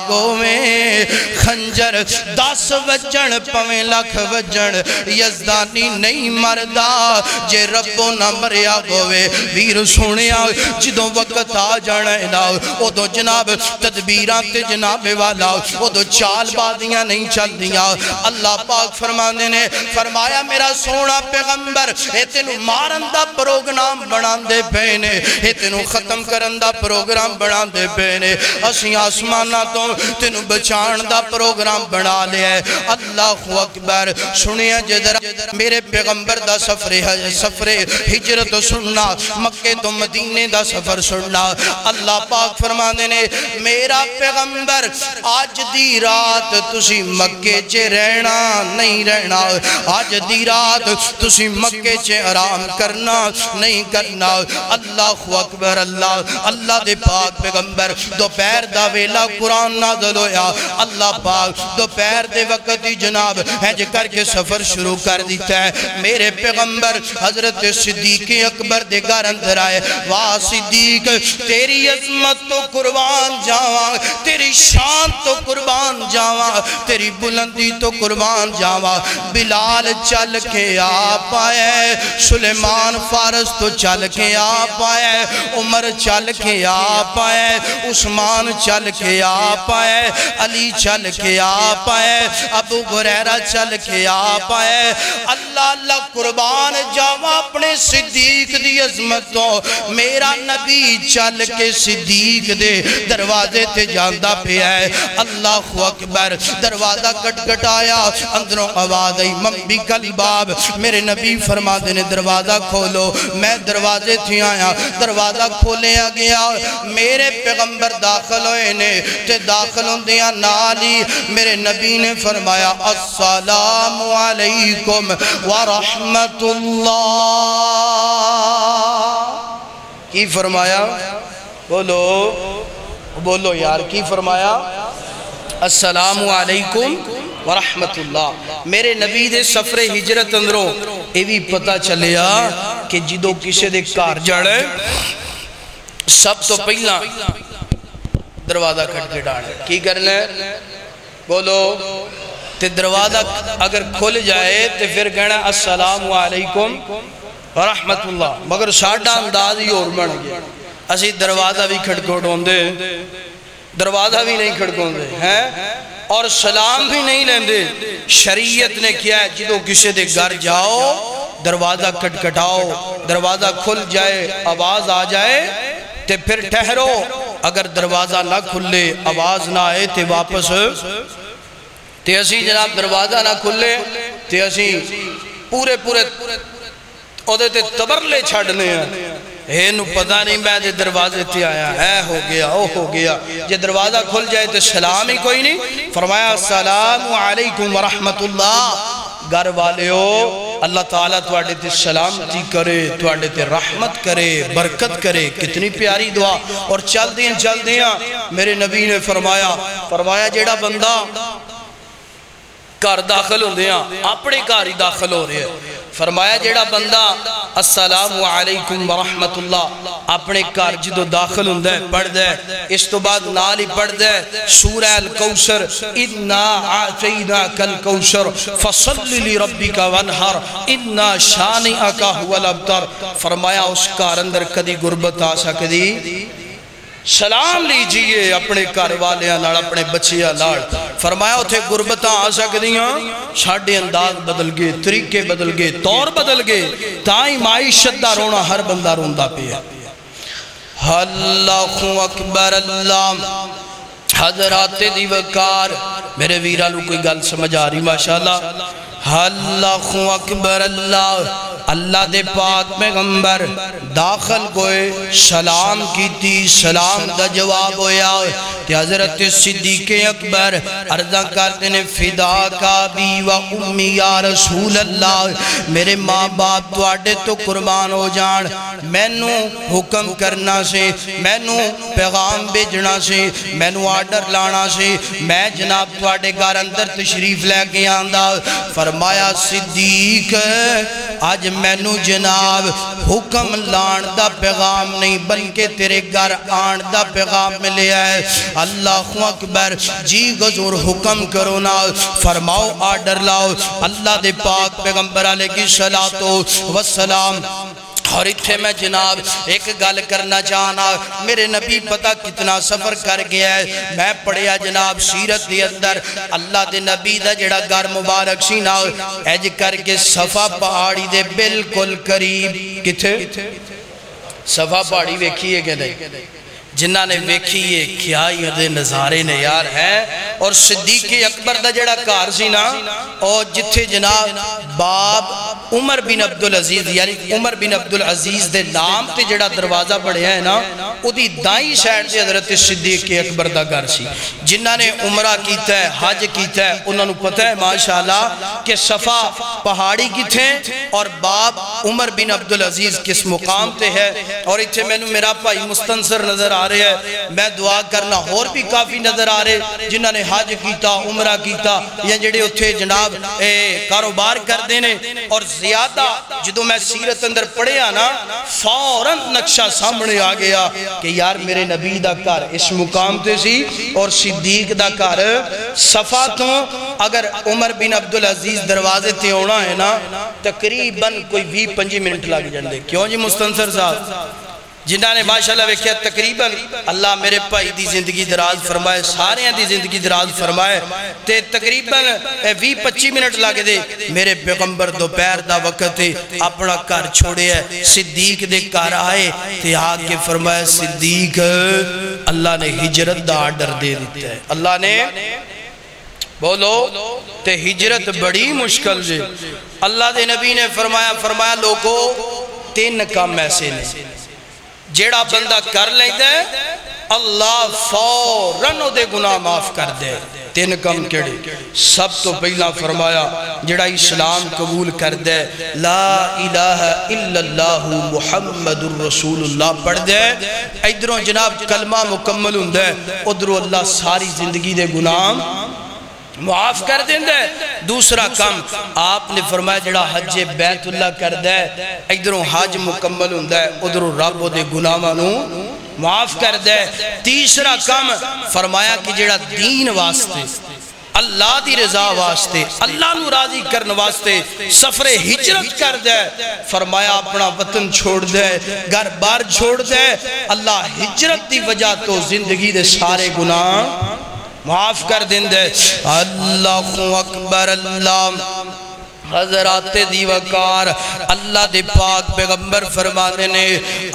گویں خنجر 10 وجن پویں لکھ وجن یزدانی نہیں مردہ جے ربوں نہ مریا گویں ویر سونیا جدوں وقت آ جانا ہے نا او دو جناب تدبیران تے جناب والا او دو چال بادیاں نہیں چل دیا اللہ پاک فرمانے نے فرمایا میرا سونا پیغمبر اے تینو مارن دا پروگرام بنان دے پینے اے تینو ختم کرن دا پروگرام بنان دے پینے اسی آسمانہ تو تینو بچان دا پروگرام بنا لیا ہے اللہ اکبر سنیا جدر میرے پیغمبر دا سفر ہجرت سننا مکہ تو مدینے دا سفر سننا اللہ پاک فرما دینے میرا پیغمبر آج دی رات تسی مکہ چے رہنا نہیں رہنا آج دی رات تسی مکہ چے آرام کرنا نہیں کرنا اللہ اکبر اللہ دے پاک پیغمبر دوپہر دا ویلا قرآن نازل ہویا اللہ پاک دوپہر دے وقت ہی جناب ہنج کر کے سفر شروع کر دیتا ہے میرے پیغمبر حضرت صدیق اکبر دے گھر اندر آئے واہ صدیق تیری عظمت تو قربان جاواں تیری شان تو قربان جاواں تیری بلندی تو قربان جاواں بلال چل کے آ پائے سلیمان فارس تو چل کے آ پائے عمر چل کے آ پائے عثمان چل کے آ پائے علی چل کے آ پائے ابو ہریرہ چل کے آ پائے اللہ قربان جاواں اپنے صدیق دی عظمت تو میرا نبی چل کے صدیق دے دروازے تے جاندہ پہ آئے اللہ اکبر دروازہ کٹ کٹ آیا اندروں آواز آئی مبی کل باب میرے نبی فرما دینے دروازہ کھولو میں دروازے تھی آیا دروازہ کھولے گیا میرے پیغمبر داخل ہوئے نے تے داخل ہوں دیا نالی میرے نبی نے فرمایا السلام علیکم ورحمت اللہ کی فرمایا بولو یار کی فرمایا السلام علیکم ورحمت اللہ میرے نبی دے سفر ہجرت اندروں یہ بھی پتہ چلیا کہ جدو کسے دے کار جڑے سب تو پہلا دروازہ کھٹ کے ڈانے کی کرنا ہے بولو تے دروازہ اگر کھل جائے تے پھر کہنا السلام علیکم ورحمت اللہ مگر ساڑھا انداز ہی اور بن گیا اسی دروازہ بھی کھڑکوٹوں دے دروازہ بھی نہیں کھڑکوں دے اور سلام بھی نہیں لیندے شریعت نے کیا ہے جدو کسی دے گھر جاؤ دروازہ کٹکٹاؤ دروازہ کھل جائے آواز آ جائے تے پھر ٹھہرو اگر دروازہ نہ کھلے آواز نہ آئے تے واپس تے اسی جناب دروازہ نہ کھلے تے اسی پورے عہدے تے تبرلے چھڑنے ہیں نو پتہ نہیں میں دے دروازے تے آیا ہے ہو گیا او ہو گیا جے دروازہ کھل جائے تے سلام ہی کوئی نہیں فرمایا السلام علیکم ورحمت اللہ گھر والے ہو اللہ تعالیٰ توڑے تے سلامتی کرے توڑے تے رحمت کرے برکت کرے کتنی پیاری دعا اور چل دیاں میرے نبی نے فرمایا جیڑا بندہ گھر داخل ہوں دیاں اپنے گھر ہی داخل ہو رہے ہیں فرمایا جیڑا بندہ السلام علیکم ورحمت اللہ اپنے گھر جدو داخل ہوں دے پڑھ دے اس تو بعد نالی پڑھ دے سورہ الکوثر اِنَّا عَتَيْنَاكَ الْكَوْثَرَ فَصَلِّ لِرَبِّكَ وَانْحَرْ اِنَّا شَانِئَكَ هُوَ الْأَبْتَرُ فرمایا اس کار اندر کدی غربت آ سکدی سلام لیجئے اپنے گھر والیاں لڑ اپنے بچیاں لڑ فرمایا اتھے غربتاں آ سکدیاں چھاڑے انداز بدل گئے طریقے بدل گئے طور بدل گئے تائیں معیشت دا رونا ہر بندہ روندہ پہ ہے اللہ اکبر اللہ حضرات دیوکار میرے ویرالو کوئی گل سمجھ آ رہی ماشاءاللہ اللہ اکبر اللہ دے پاک پیغمبر داخل کوئے سلام کی تی سلام دا جواب ہویا تے حضرت صدیق اکبر عرضہ کرتے نے فدا کا بی و امی یا رسول اللہ میرے ماں باپ توڑے تو قربان ہو جان مینو حکم کرنا سے مینو پیغام بھیجنا سے مینو آرڈر لانا سے میں جناب توڑے گھر اندر تشریف لے کے آندہ فرمایا صدیق آج مینو جناب حکم لان دا پیغام نہیں بلکہ تیرے گھر آن دا پیغام ملے ہے اللہ اکبر جی حضور حکم کرو نا فرماؤ آرڈر لاؤ اللہ دے پاک پیغمبر علیہ کی صلاۃ و سلام اور اتھے میں جناب ایک گل کرنا چاہنا، میرے نبی پتہ کتنا سفر کر گیا ہے، میں پڑھیا جناب سیرت دی اندر اللہ دے نبی دا جڑا گھر مبارک سی نا ایج کر کے صفا پہاڑی دے بالکل قریب، کتھے صفا پہاڑی ویکھیے کہ نہیں، جنہ نے ویکھیے کیا یہ نظارے نے یار ہے۔ اور صدیق اکبر دا جڑا کار سی نا اور جتھے جناب باب عمر بن عبدالعزیز یعنی عمر بن عبدالعزیز دے نام تے جڑا دروازہ پڑھے ہیں نا او دی دائیں سائڈ سے حضرت صدیق اکبر دا گھر سی۔ جنہ نے عمرہ کیتا ہے حج کیتا ہے انہوں نے پتہ ہے ماشاءاللہ کہ صفا پہاڑی کی تھے اور باب عمر بن عبدالعزیز کس مقام تے ہے۔ اور اتھے میں نے میرا بھائی مستنصر نظر آ رہے ہیں، میں دعا کرنا اور بھی کافی نظر آ رہے جنہ نے حج کیتا عمرہ کیتا یا جڑے اتھے جناب کاروبار کر دینے۔ اور زیادہ جدو میں سیرت اندر پڑھے آنا فوراً نقشہ سامنے آ گیا کہ یار میرے نبی دا کار اس مقام تے سی اور صدیق دا کار صفا تو اگر عمر بن عبدالعزیز دروازے تے ہونا ہے نا تقریباً کوئی 20-25 منٹ لگ جاندے۔ کیوں جی مستنصر صاحب جنہ نے ماشاءاللہ ویکھیا تقریباً اللہ میرے بھائی دی زندگی دراز فرمائے سارے ہیں دی زندگی دراز فرمائے تے تقریباً 20-25 منٹ لگ دے میرے پیغمبر دوپہر دا وقت تے اپنا کار چھوڑے ہے صدیق دے کار آئے تے آگے فرمائے صدیق اللہ نے ہجرت دا آرڈر دے دیتا ہے۔ اللہ نے بولو تے ہجرت بڑی مشکل جے اللہ دے نبی نے فرمایا لوگو 3 کام ایسے نہیں جیڑا بندہ کر لیتا ہے اللہ فوراً دے گناہ معاف کر دے۔ 3 کم کیڑے سب تو پہلا فرمایا جڑا اسلام قبول کر دے لا الہ الا اللہ محمد الرسول اللہ پڑھ دے ادھروں جناب کلمہ مکمل ہوں دے ادھروں اللہ ساری زندگی دے گناہ معاف کر دیں دے۔ دوسرا کم آپ نے فرمایا جڑا حج بیت اللہ کر دے ادھروں حج مکمل ہوں دے ادھروں رب دے گناہ مانو معاف کر دے۔ تیسرا کم فرمایا کہ جڑا دین واسطے اللہ دی رضا واسطے اللہ نو راضی کرن واسطے سفر ہجرت کر دے فرمایا اپنا وطن چھوڑ دے گھر بار چھوڑ دے اللہ ہجرت دی وجہ تو زندگی دے سارے گناہ معاف کر دیں دے۔ اللہ اکبر اللہ حضرات دی وقار اللہ دے پاک پیغمبر فرمانے نے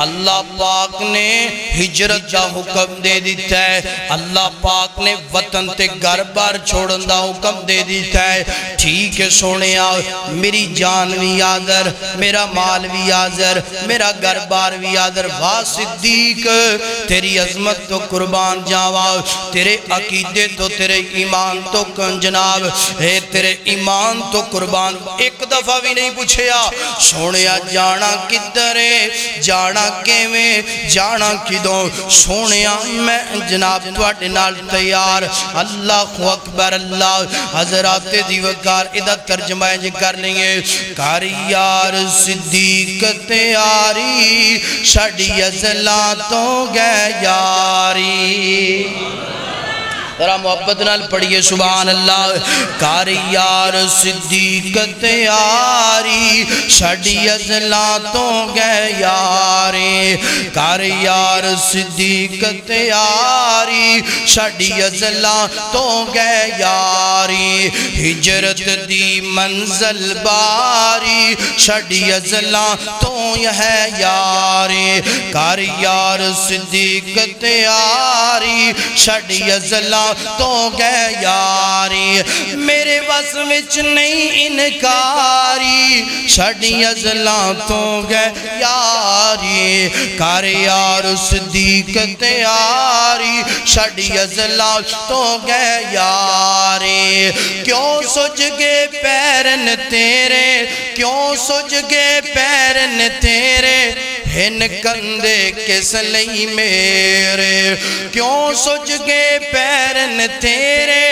اللہ پاک نے ہجرت دا حکم دے دیتا ہے اللہ پاک نے وطن تے گھر بار چھوڑن دا حکم دے دیتا ہے۔ ٹھیک ہے سونے آؤ میری جان بھی آدر میرا مال بھی آدر میرا گھر بار بھی آدر واہ صدیق تیری عظمت تو قربان جاوا تیرے عقیدے تو تیرے ایمان تو جناب تیرے ایمان تو قربان ایک دفعہ بھی نہیں پوچھیا سونیا جانا کدھرے جانا کیویں جانا کدوں سونیا میں جناب تواڈے نال تیار۔ اللہ اکبر اللہ حضرات دی وقار ادھا ترجمہ کر لیں گے کاری یار صدیق تیاری شاڑی ازلاں تو گئے یاری۔ ذرا محبت نال پڑھئے سبحان اللہ کاری یار صدیق تیاری شاڑی ازلاں تو گئے یاری کاری یار صدیق تیاری شاڑی ازلاں تو گئے یاری ہجرت دی منزل باری شاڑی ازلاں تو یہ یاری کاری یار صدیق تیاری شاڑی ازلاں تو گئے یاری میرے بس وچ نہیں انکاری شاڑی ازلاں تو گئے یاری کار یار صدیق تیاری شاڑی ازلاں تو گئے یاری کیوں سج گے پیرن تیرے کیوں سج گے پیرن تیرے ہن کندے کس لئی میرے کیوں سج گے پیرن تیرے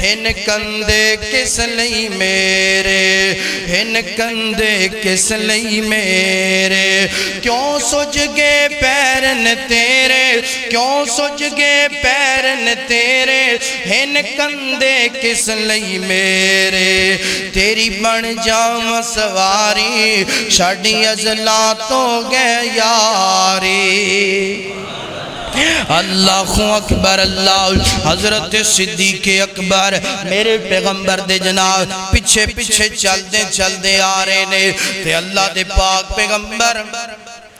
ہن کندے کس لئی میرے ہن کندے کس لئی میرے کیوں سج گے پیرن تیرے کیوں سج گئے پیرن تیرے ہن کندے کس لئی میرے تیری بن جاؤں سواری شاڑی ازلا تو گئے یاری اللہ اکبر اللہ حضرت صدیق اکبر میرے پیغمبر دے جناب پچھے پچھے چل دے آ رہے نے تے اللہ دے پاک پیغمبر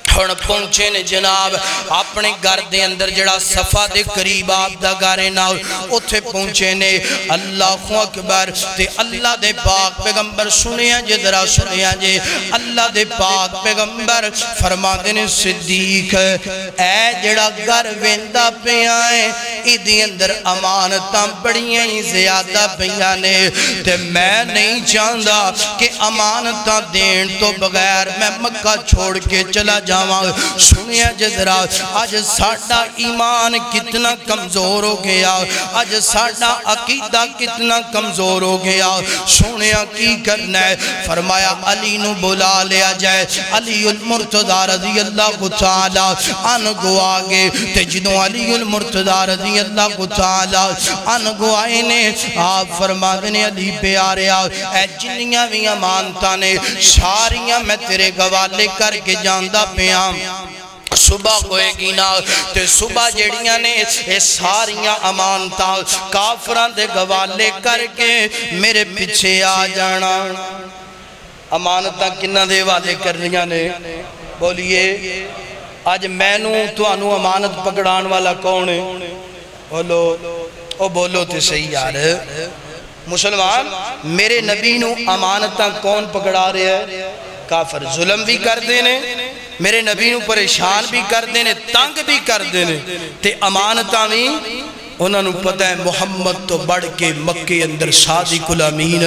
ہن پہنچے نے جناب اپنے گھر دے اندر جڑا صفا دے قریب آپ دا گھرے نا اتھے پہنچے نے اللہ اکبر تے اللہ دے پاک پیغمبر سنیا جے ذرا سنیا جے اللہ دے پاک پیغمبر فرما دے نے صدیق اے جڑا گھر ویندا پیا ہے ایدی اندر امانتاں بڑیاں ہی زیادہ پیا نے تے میں نہیں چاہندا کہ امانتاں دین تو بغیر میں مکہ چھوڑ کے چلا جاؤں سنیا جذرا آج ساڑھا ایمان کتنا کمزور ہو گیا آج ساڑھا عقیدہ کتنا کمزور ہو گیا سنیا کی کرنا ہے فرمایا علی نو بلا لیا جائے علی المرتضی رضی اللہ تعالی عنہ آگے تجدو علی المرتضی رضی اللہ تعالی عنہ آئے نے آپ فرما دینے علی پیارے اے جنیاں بھی امانتاں نے ساریاں میں تیرے گوالے کر کے جاندہ پہ صبح ہوئے گی نا تے صبح جڑیاں نے اے ساریاں امانتاں کافران دے گوالے کر کے میرے پیچھے آ جانا امانتاں کنہ دے والے کر رہیاں نے بولیے آج میں نو تو انو امانت پکڑان والا کون ہے بولو تے صحیح یار مسلمان میرے نبی نو امانتاں کون پکڑا رہے ہیں کافر ظلم بھی کر دینے میرے نبی نو پریشان بھی کر دینے تنگ بھی کر دینے تے امانتاں بھی انہوں نے پتہ ہے محمد تو بڑھ کے مکے اندر صادق الامین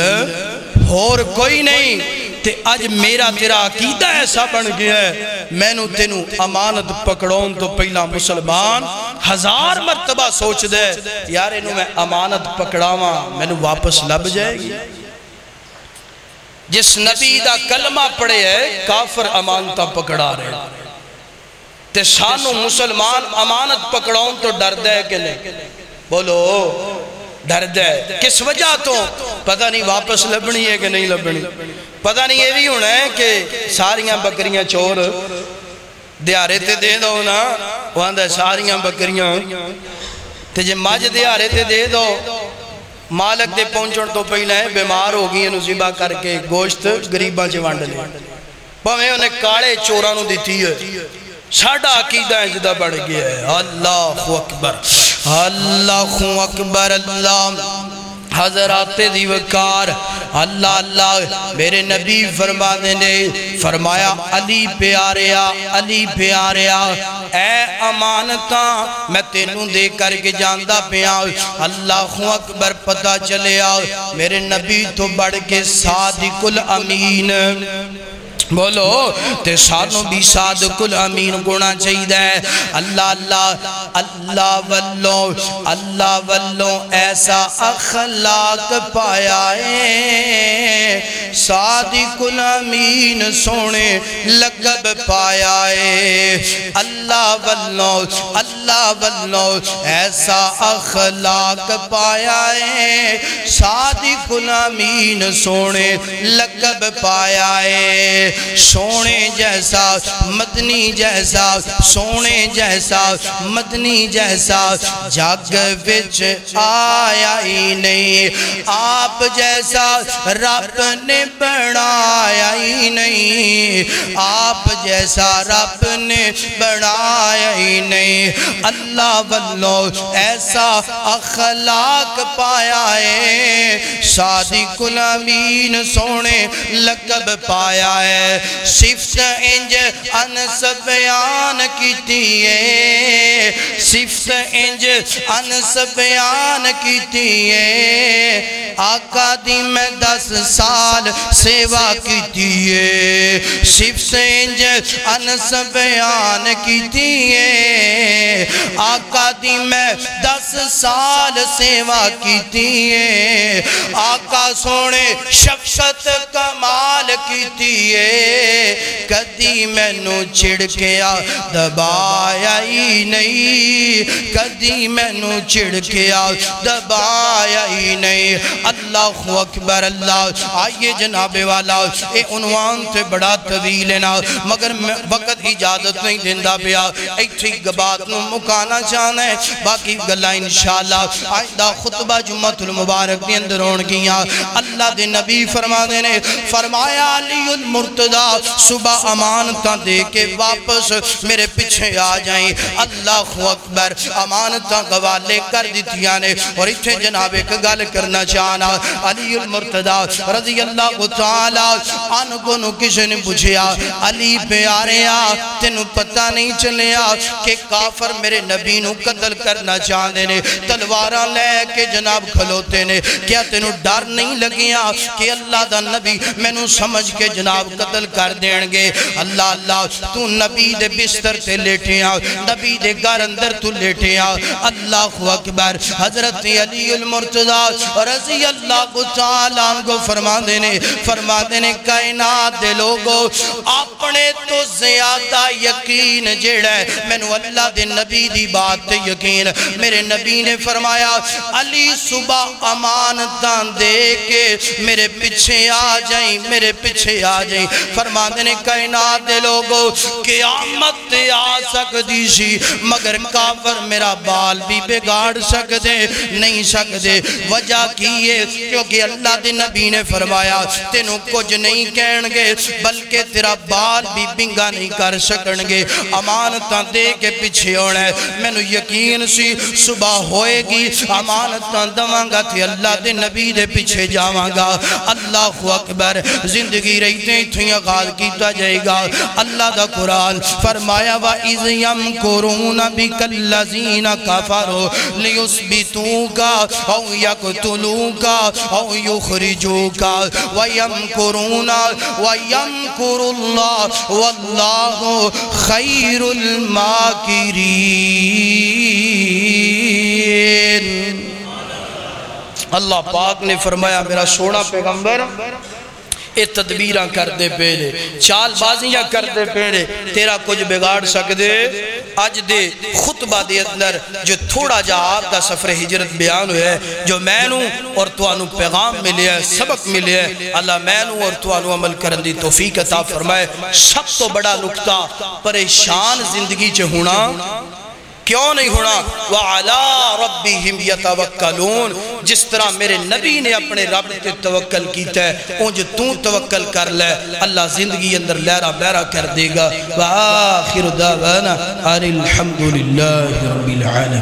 اور کوئی نہیں تے آج میرا تیرا عقیدہ ایسا بن گیا ہے میں نو تینو امانت پکڑون تو پہلا مسلمان 1000 مرتبہ سوچ دے یار انہوں میں امانت پکڑاواں میں نو واپس لب جائے گی جس نبی دا کلمہ پڑے ہے کافر امانتہ پکڑا رہے تے سانو مسلمان امانت پکڑاؤں تو ڈر دے کہ نہیں بولو ڈر دے کس وجہ تو پتہ نہیں واپس لبنی ہے کہ نہیں لبنی پتہ نہیں یہ بھی ہونا ہے کہ ساریاں بکریاں چور دیارے تے دے دو نا وہاں دے ساریاں بکریاں تے جے ماج دیارے تے دے دو مالک دے پہنچن تو پہلے بیمار ہو گئی انہوں زبا کر کے گوشت گریباں چے وانڈ لے پہمیں انہیں کاڑے چورانوں دیتی ہے ساڑھا عقیدہ جدہ بڑھ گیا ہے اللہ اکبر اللہ اکبر اللہ حضرات دیوکار اللہ اللہ میرے نبی فرما دینے فرمایا علی پیاریا اے امانتاں میں تینوں دے کر کے جاندہ پیا اللہ اکبر پتہ چلے میرے نبی تو بڑھ کے صادق الامین بولو تے سانو بھی صادق الامین گونا چاہیے ہے اللہ واللو ایسا اخلاق پایا ہے صادق الامین سونے لقب پایا ہے اللہ واللو ایسا اخلاق پایا ہے صادق الامین سونے لقب پایا ہے سونے جیسا مدنی جیسا سونے جیسا مدنی جیسا جگ وچ آیا ہی نہیں آپ جیسا رب نے بنایا ہی نہیں آپ جیسا رب نے بنایا ہی نہیں اللہ واللہ ایسا اخلاق پایا ہے صادق الامین سونے لقب پایا ہے صفت انج انس بیان کیتی ہے صفت انج انس بیان کیتی ہے آقا دی میں 10 سال سیوا کیتی ہے صفت انج انس بیان کیتی ہے آقا دی میں 10 سال سیوا کیتی ہے آقا سونے شفقت کمال کیتی ہے کدی مینوں چھڑکیا دبایا ہی نہیں کدی مینوں چھڑکیا دبایا ہی نہیں اللہ اکبر اللہ آئیے جناب والا اے عنوان تے بڑا طویل ہے نا مگر وقت اجازت نہیں دیندہ پیا ایتھی گبات نو مکانا چاہنا ہے باقی گلہ انشاءاللہ آئندہ خطبہ جمعۃ المبارک دی اندر ہون گیا اللہ دے نبی فرما دینے فرمایا علی المرتضی صبح امانتاں دے کے واپس میرے پیچھے آ جائیں اللہ اکبر امانتاں گوالے کر دیتیاں نے اور اتھے جناب ایک گل کرنا چاہنا علی المرتضی رضی اللہ تعالیٰ آنگونو کسی نے پوچھیا علی پیاریا تینو پتہ نہیں چلیا کہ کافر میرے نبی نو قتل کرنا چاہنے نے تلوارہ لے کے جناب کھلوتے نے کیا تینو ڈر نہیں لگیا کہ اللہ دا نبی میں نو سمجھ کے جناب قتل کر دین گے اللہ اللہ تو نبی دے بستر تے لیٹیا نبی دے گھر اندر تو لیٹیا اللہ اکبر حضرت علی المرتضی رضی اللہ تعالیٰ کو فرما دینے کائنات دے لوگو اپنے تو زیادہ یقین جیڑا ہے میں نو اللہ دے نبی دی بات تے یقین میرے نبی نے فرمایا علی صبح امانتاں دے کے میرے پیچھے آ جائیں میرے پیچھے آ جائیں فرما دینے کائنات دے لوگو قیامت آ سکتی سی مگر کافر میرا بال بھی بگاڑ سکتے نہیں سکتے وجہ کی ہے کیونکہ اللہ دے نبی نے فرمایا تینوں کچھ نہیں کہن گے بلکہ تیرا بال بھی بنگا نہیں کر سکن گے امانتاں دے کے پیچھے ہونا ہے میں نو یقین سی صبح ہوئے گی امانتاں دوانگا تھی اللہ دے نبی دے پیچھے جاوانگا اللہ اکبر زندگی رہتے تھیں آغاز کیتا جائے گا اللہ دا قرآن فرمایا وَإِذْ يَمْكُرُونَ بِكَ الَّذِينَ كَفَرُوا لِيُثْبِتُوكَ أَوْ يَقْتُلُوكَ أَوْ يُخْرِجُوكَ وَيَمْكُرُونَ وَيَمْكُرُ اللَّهُ وَاللَّهُ خَيْرُ الْمَاكِرِينَ اللہ پاک نے فرمایا میرا سونا پیغمبر اے تدبیراں کر دے پیڑے چال بازیاں کر دے پیڑے تیرا کچھ بگاڑ سکدے آج دے خطبہ دے اندر جو تھوڑا جا آپ دا سفر ہجرت بیان ہوئے جو مینوں اور توانو پیغام ملے ہے سبق ملے ہے اللہ مینوں اور توانو عمل کرن دی توفیق عطا فرمائے سب تو بڑا نکتہ پریشان زندگی چے ہونا کیوں نہیں ہونا وَعَلَىٰ رَبِّهِمْ يَتَوَكَّلُونَ جس طرح میرے نبی نے اپنے رب تے توکل کیتا ہے اونج تو توکل کر لے اللہ زندگی اندر لہرہ بہرہ کر دے گا وَآخِرُ دَعْوَانَا الْحَمْدُ لِلَّهِ رَبِّ الْعَالَمِينَ